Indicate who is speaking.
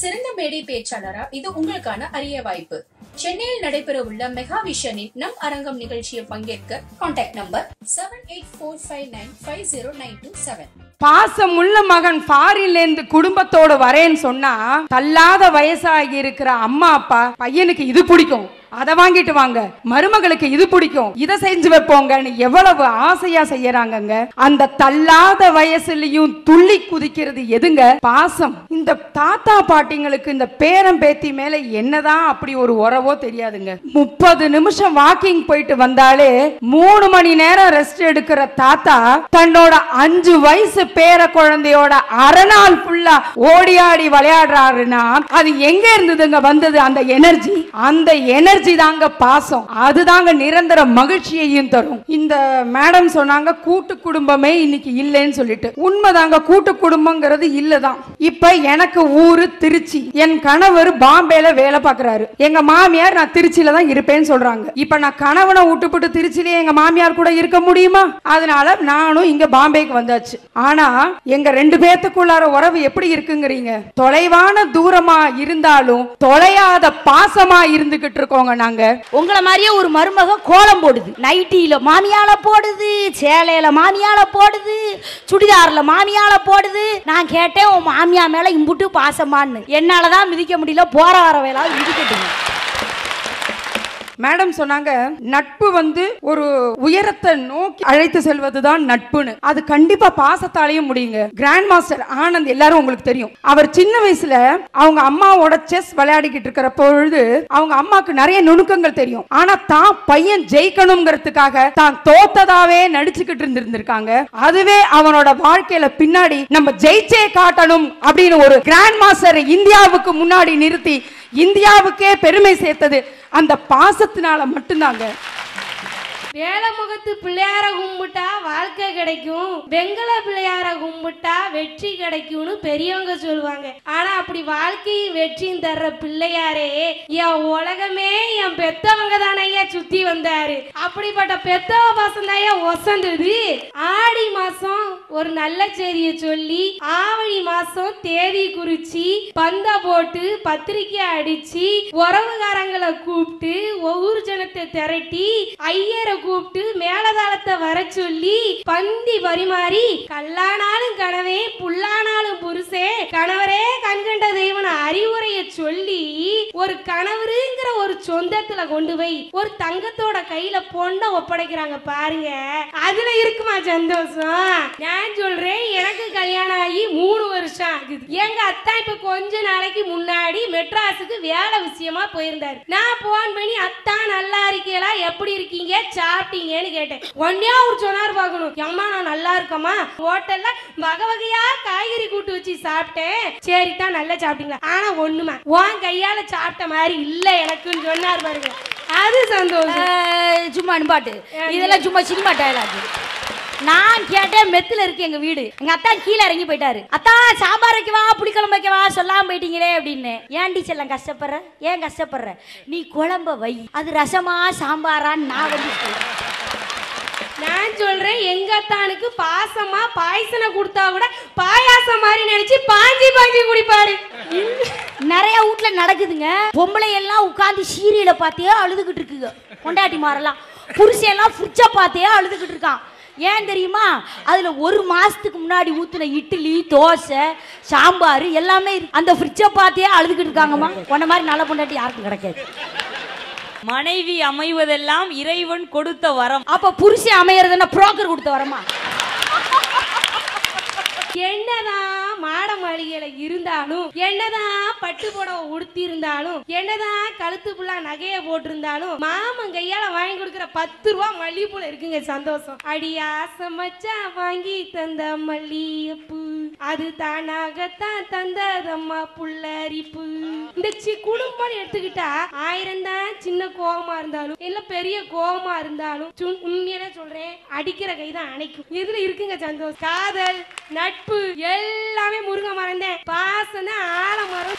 Speaker 1: சிறந்த மேடை பேச்சாளரா இது உங்களுக்கான அரிய வாய்ப்பு. சென்னையில் நடைபெறவுள்ள மெகா விஷனின் நம் அரங்கம் நிகழ்ச்சியை பங்கேற்க கான்டாக்ட் நம்பர் 7845950927.
Speaker 2: பாசமுள்ள மகன் ஃபாரின்ல இருந்து குடும்பத்தோட வரேன்னு சொன்னா தள்ளாத வயசாகி இருக்கிற அம்மா அப்பா பையனுக்கு இது பிடிக்கும், அதை வாங்கிட்டு வாங்க, மருமகளுக்கு இது பிடிக்கும், இதை செஞ்சு வைப்போங்கன்னு எவ்வளவு ஆசையா செய்யறாங்க. அந்த தள்ளாத வயசுலயும் துள்ளி குதிக்கிறது எதுங்க? பாசம். இந்த தாத்தா பாட்டிங்களுக்கு இந்த பேரம் பேத்தி மேல என்னதான் அப்படி ஒரு உறவோ தெரியாதுங்க. 30 நிமிஷம் வாக்கிங் போயிட்டு வந்தாலே 3 மணி நேரம் ரெஸ்ட் எடுக்கிற தாத்தா தன்னோட 5 வயசு பேர குழந்தையோட அரைநாள் ஃபுல்லா ஓடி ஆடி விளையாடுறாருன்னா அது எங்க இருந்ததுங்க வந்தது? அந்த எனர்ஜி. அந்த எனர்ஜி தாங்க பாசம். அதுதாங்க நிரந்தர மகிழ்ச்சியையும் தரும். இந்த மேடம் சொன்னாங்க கூட்டு குடும்பமே இன்னைக்கு இல்லைன்னு சொல்லிட்டு. உண்மைதாங்க, கூட்டு குடும்பங்கிறது இல்லதான். இப்ப எனக்கு ஊரு திருச்சி, என் கணவர் பாம்பேல வேலை பார்க்கறாரு, எங்க மாமியார் நான் திருச்சியில தான் இருப்பேன்னு சொல்றாங்க. இப்ப நான் கணவனை விட்டுப்புட்டு திருச்சியிலே எங்க மாமியார் கூட இருக்க முடியுமா? அதனால நானும் இங்க பாம்பேக்கு வந்தாச்சு. ஆனா எங்க 2 பேத்துக்குள்ளார உறவு எப்படி இருக்குங்கிறீங்க? தொலைவான தூரமா இருந்தாலும் தொலையாத பாசமா இருந்துகிட்டு இருக்கோங்க நாங்க.
Speaker 3: உங்களை மாதிரியே ஒரு மருமக கோலம் போடுது, நைட்டியில மாமியால போடுது, சேலையில மாமியால போடுது, சுடிதார்ல மாமியால போடுது. நான் கேட்டேன் உன் மாமியா மேல இம்புட்டு பாசமான்னு. என்னாலதான் மிதிக்க முடியல, போற வர வேலை மிதிக்கட்டுங்க.
Speaker 2: மேடம் சொன்னாங்க நட்பு ஒரு உயரத்தை நோக்கி அழைத்து செல்வதுதான் நட்புன்னு. அது கண்டிப்பா பாசத்தாலையும் முடியுங்க. கிராண்ட் மாஸ்டர் ஆனந்த் எல்லாரும் உங்களுக்கு தெரியும். அவர் சின்ன வயசுல அவங்க அம்மாவோட செஸ் விளையாடிக்கிட்டு இருக்கிற பொழுது அவங்க அம்மாக்கு நிறைய நுணுக்கங்கள் தெரியும். ஆனா தான் பையன் ஜெயிக்கணும்ங்கிறதுக்காக தான் தோத்ததாவே நடிச்சுக்கிட்டு இருந்திருக்காங்க. அதுவே அவனோட வாழ்க்கையில பின்னாடி நம்ம ஜெயிச்சே காட்டணும் அப்படின்னு ஒரு கிராண்ட் மாஸ்டர் இந்தியாவுக்கு முன்னாடி நிறுத்தி இந்தியாவுக்கே பெருமை சேர்த்தது அந்த பாசத்தினால மட்டும்தாங்க.
Speaker 4: வேலமுகத்து பிள்ளையார கும்பிட்டா வாழ்க்கை கிடைக்கும், வெங்கல பிள்ளையார கும்பிட்டா வெற்றி கிடைக்கும்னு பெரியவங்க சொல்லுவாங்க. ஆனா அப்படி வாழ்க்கையும் வெற்றியும் தர்ற பிள்ளையாரே என் உலகமே என் பெத்தவங்க தானே சுத்தி வந்தாரு. அப்படிப்பட்ட பெத்தவ பாசம் தான் ஒசந்தது. ஆடி மாசம் ஒரு நல்ல செய்தியை சொல்லி ஆவணி மாசம் தேதி குறிச்சு பந்த போட்டு பத்திரிக்கை அடிச்சு உறவுகாரங்களை கூப்பிட்டு ஒவ்வொரு ஜனத்தை திரட்டி ஐயரை கூப்பிட்டு மேலதாளத்தை வர சொல்லி பந்தி பரிமாறி கல்லானாலும் கனவே புல்லானாலும் புருஷே கணவரே கண்கண்ட தெய்வன அறிவுரைய சொல்லி ஒரு கணவருங்கிற ஒரு சொந்தத்துல கொண்டு போய் ஒரு தங்கத்தோட கையில பொண்ணை ஒப்படைக்கிறாங்க பாருங்க. அதுல இருக்குமா சந்தோஷம்? நான் சொல்றேன், எனக்கு கல்யாணம் ஆகி 3 வருஷம் ஆகுது. எங்க அத்தா இப்ப கொஞ்ச நாளைக்கு முன்னாடி மெட்ராஸுக்கு வேலை விஷயமா போயிருந்தாரு. நான் போன் பண்ணி அத்தா நல்லா இருக்கீங்களா, எப்படி இருக்கீங்க, சாப்பிட்டீங்கன்னு கேட்டேன். ஒன்னே ஒரு சொன்னார் பார்க்கணும், அம்மா நான் நல்லா இருக்கமா, ஹோட்டல்ல வகை வகையா காய்கறி கூட்டு வச்சு சாப்பிட்டேன். சரிதான் நல்லா சாப்பிட்டீங்களா, ஆனா ஒண்ணுமா உன் கையால சாப்பிட்ட மாதிரி இல்ல எனக்குன்னு சொன்னார் பாருங்க. அது சந்தோஷம்.
Speaker 3: சும்மா அனுப்பாட்டு இதெல்லாம் சும்மா சினிமா டயலாக். நான் கேட்டேன் மெத்துல இருக்கு எங்க வீடு. எங்க அத்தா கீழே இறங்கி போயிட்டாரு. அத்தா சாம்பார் வைக்கவா புளிக்குழம்பு வைக்கவா சொல்லாம போயிட்டீங்களே அப்படின்னு. ஏன்டி செல்லம் கஷ்டப்படுற? ஏன் கஷ்டப்படுற? நீ குழம்ப வை, அது ரசமா சாம்பாரான்னு நான்
Speaker 4: நான் சொல்றேன், எங்க அத்தானுக்கு பாசமா பாயசனை கொடுத்தா கூட பாயாசம் மாதிரி நினைச்சு பாஞ்சி பாஞ்சி குடிப்பாரு.
Speaker 3: நிறைய வீட்டுல நடக்குதுங்க. பொம்பளை எல்லாம் உட்காந்து சீரியலை பார்த்தே அழுதுகிட்டு இருக்குங்க. கொண்டாட்டி மாறலாம் புருஷன் எல்லாம் ஃப்ரிட்ஜை பார்த்தே அழுதுகிட்டு இருக்கான். ஏன் தெரியுமா? அதுல 1 மாசத்துக்கு முன்னாடி ஊத்துன இட்லி தோசை சாம்பார் எல்லாமே அந்த ஃப்ரிட்ஜை பார்த்தே அழுதுகிட்டு இருக்காங்கம்மா. உன்ன மாதிரி நல்ல பொண்டாட்டி யாருக்கும் கிடைக்காது.
Speaker 5: மனைவி அமைவதெல்லாம் இறைவன் கொடுத்த வரம்.
Speaker 3: அப்ப புருஷன் அமையறதுன்னா புரோக்கர் கொடுத்த வரமா?
Speaker 4: என்னதான் மாட மாளிகையில இருந்தாலும், என்னதான் பட்டு புடவை உடுத்தி இருந்தாலும், என்னதான் கழுத்து புள்ளா நகைய போட்டிருந்தாலும் மாமன் கையால வாங்கி கொடுக்கிற 10 ரூபா மல்லிகைப்பூல இருக்குங்க சந்தோஷம். அடியாச மச்சா வாங்கி தந்த மல்லிகைப்பூ அது தானாகத்தான் தந்ததம்மா புள்ளரிப்பு. இந்த குடும்பம் எடுத்துக்கிட்டா 1000 தான் சின்ன கோபமா இருந்தாலும் இல்ல பெரிய கோபமா இருந்தாலும் உண்மையான சொல்றேன், அடிக்கிற கைதான் அணைக்கும். இதுல இருக்குங்க சந்தோஷம். காதல் நட்பு எல்லாமே முருங்க மறந்தேன். பாசம் ஆலமரம்